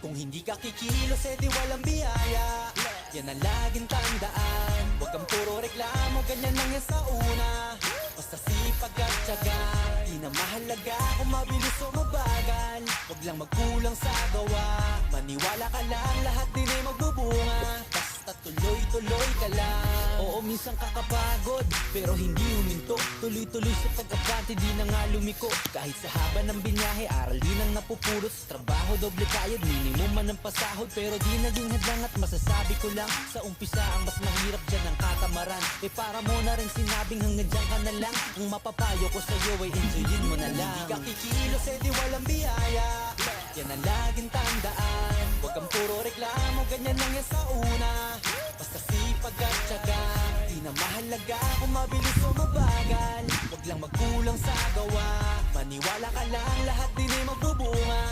Kung hindi ka kikilos, edi walang biyaya. Yan ang laging tandaan. Huwag kang puro reklamo, ganyan lang yan sa una. Basta sipag at tiyaga, di na mahalaga kung mabilis o mabagal. Huwag lang magkulang sa gawa, maniwala ka lang, lahat din ay magbubunga. Basta tuloy-tuloy ka lang. Oo, minsan kakapagod, pero hindi huminto. Tuloy-tuloy sa pag-abante, di na nga lumiko. Kahit sa haba ng binyahe, aral din ang napupulot. Sa trabaho, doble kayod, minimum man ang pasahod. Pero di naging hadlang at masasabi ko lang, sa umpisa ang mas mahirap dyan ang katamaran. Para mo na rin sinabing hanggang dyan ka na lang. Ang mapapayo ko sa'yo ay enjoyin mo na lang. Hindi ka kikilos, edi walang biyaya. Yan ang laging tandaan. Huwag kang puro reklamo, ganyan lang yan sa una. Basta sipag at tiyaga, di na mahalaga kung mabilis o mabagal. Huwag lang magkulang sa gawa, maniwala ka lang, lahat din ay magbubunga.